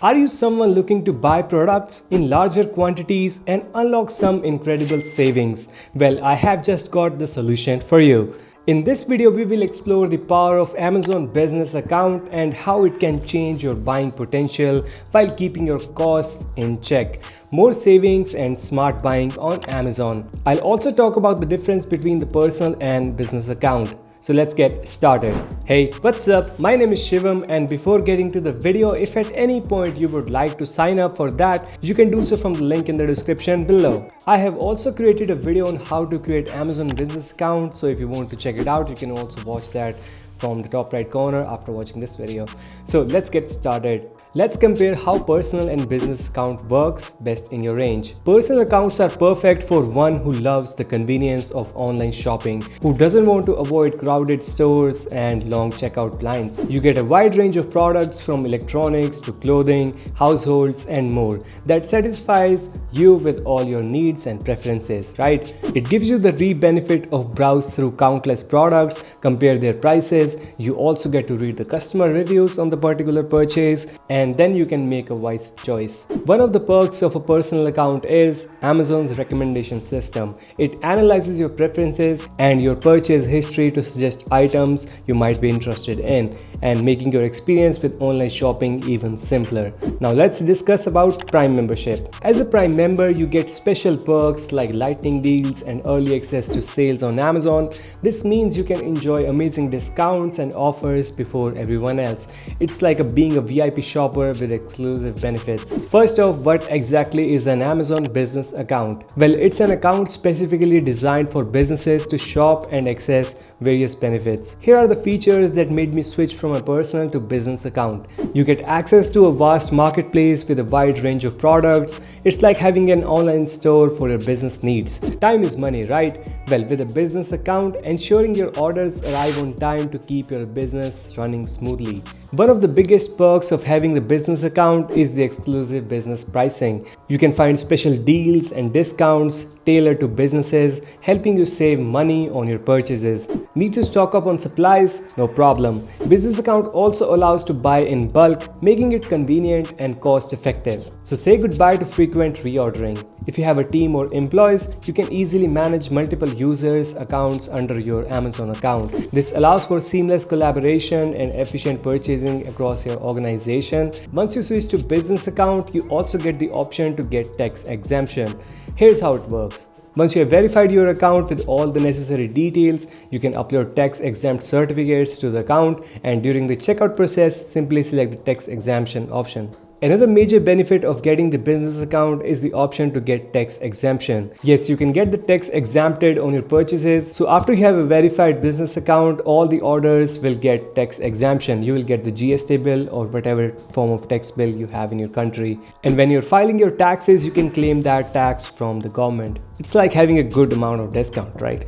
Are you someone looking to buy products in larger quantities and unlock some incredible savings? Well, I have just got the solution for you. In this video, we will explore the power of Amazon Business Account and how it can change your buying potential while keeping your costs in check. More savings and smart buying on Amazon. I'll also talk about the difference between the personal and business account. So let's get started. Hey, what's up? My name is Shivam, and before getting to the video, if at any point you would like to sign up for that, you can do so from the link in the description below. I have also created a video on how to create Amazon business account, so if you want to check it out, you can also watch that from the top right corner after watching this video. So let's get started. Let's compare how personal and business account works best in your range. Personal accounts are perfect for one who loves the convenience of online shopping, who doesn't want to avoid crowded stores and long checkout lines. You get a wide range of products from electronics to clothing, households, and more that satisfies you with all your needs and preferences, right? It gives you the benefit of browse through countless products, compare their prices. You also get to read the customer reviews on the particular purchase, and then you can make a wise choice. One of the perks of a personal account is Amazon's recommendation system. It analyzes your preferences and your purchase history to suggest items you might be interested in, and making your experience with online shopping even simpler. Now let's discuss about Prime membership. As a Prime member, you get special perks like lightning deals and early access to sales on Amazon. This means you can enjoy amazing discounts and offers before everyone else. It's like being a VIP shopper with exclusive benefits. First off, what exactly is an Amazon business account? Well, it's an account specifically designed for businesses to shop and access various benefits. Here are the features that made me switch from a personal to business account. You get access to a vast marketplace with a wide range of products. It's like having an online store for your business needs. Time is money, right? Well, with a business account, ensuring your orders arrive on time to keep your business running smoothly. One of the biggest perks of having the business account is the exclusive business pricing. You can find special deals and discounts tailored to businesses, helping you save money on your purchases. Need to stock up on supplies? No problem. Business account also allows to buy in bulk, making it convenient and cost effective. So say goodbye to frequent reordering. If you have a team or employees, you can easily manage multiple users' accounts under your Amazon account. This allows for seamless collaboration and efficient purchasing across your organization. Once you switch to business account, you also get the option to get tax exemption. Here's how it works. Once you have verified your account with all the necessary details, you can upload tax exempt certificates to the account, and during the checkout process, simply select the tax exemption option. Another major benefit of getting the business account is the option to get tax exemption. Yes, you can get the tax exempted on your purchases. So after you have a verified business account, all the orders will get tax exemption. You will get the GST bill or whatever form of tax bill you have in your country. And when you're filing your taxes, you can claim that tax from the government. It's like having a good amount of discount, right?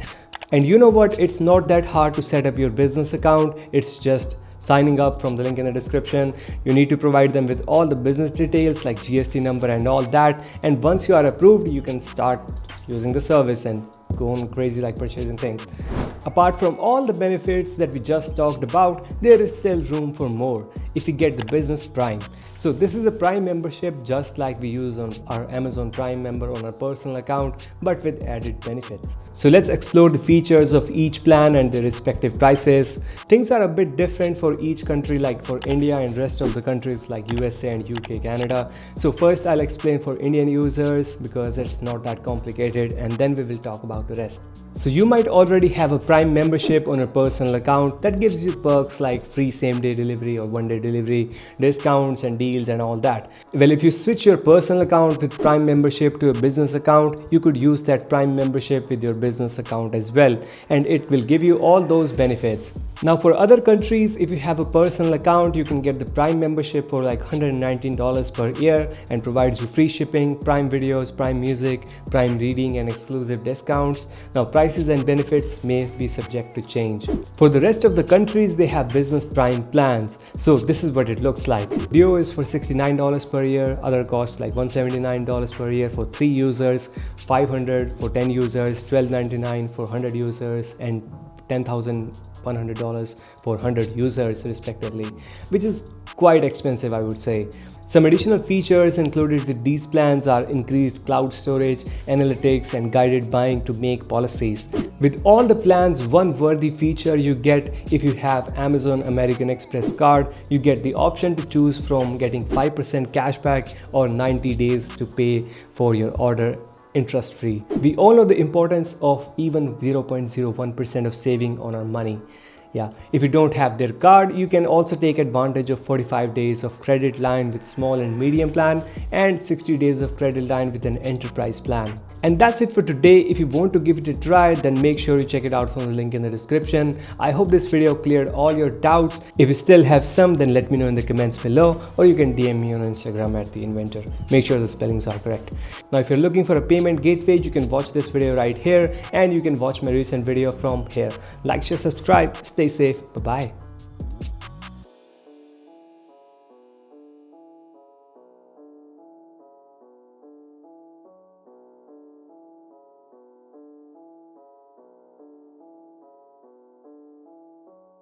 And you know what? It's not that hard to set up your business account. It's just signing up from the link in the description. You need to provide them with all the business details like GST number and all that. And once you are approved, you can start using the service and go on crazy like purchasing things. Apart from all the benefits that we just talked about, there is still room for more if you get the Business Prime. So this is a Prime membership just like we use on our Amazon Prime member on our personal account, but with added benefits. So let's explore the features of each plan and their respective prices. Things are a bit different for each country, like for India and rest of the countries like USA and UK, Canada. So first I'll explain for Indian users because it's not that complicated, and then we will talk about the rest. So you might already have a Prime membership on your personal account that gives you perks like free same-day delivery or one-day delivery, discounts and deals and all that. Well, if you switch your personal account with Prime membership to a business account, you could use that Prime membership with your business account as well, and it will give you all those benefits. Now for other countries, if you have a personal account, you can get the Prime membership for like $119 per year and provides you free shipping, Prime videos, Prime music, Prime reading and exclusive discounts. Now prices and benefits may be subject to change. For the rest of the countries, they have Business Prime plans. So this is what it looks like. Duo is for $69 per year, other costs like $179 per year for 3 users, $500 for 10 users, $12.99 for 100 users, and $10,100 for 100 users respectively, which is quite expensive, I would say. Some additional features included with these plans are increased cloud storage, analytics, and guided buying to make policies. With all the plans, one worthy feature you get if you have Amazon American Express card, you get the option to choose from getting 5% cashback or 90 days to pay for your order interest-free. We all know the importance of even 0.01% of saving on our money. Yeah, if you don't have their card, you can also take advantage of 45 days of credit line with small and medium plan and 60 days of credit line with an enterprise plan. And that's it for today. If you want to give it a try, then make sure you check it out from the link in the description. I hope this video cleared all your doubts. If you still have some, then let me know in the comments below, or you can DM me on Instagram at The Inventor. Make sure the spellings are correct. Now, if you're looking for a payment gateway, you can watch this video right here, and you can watch my recent video from here. Like, share, subscribe. Stay safe. Bye-bye.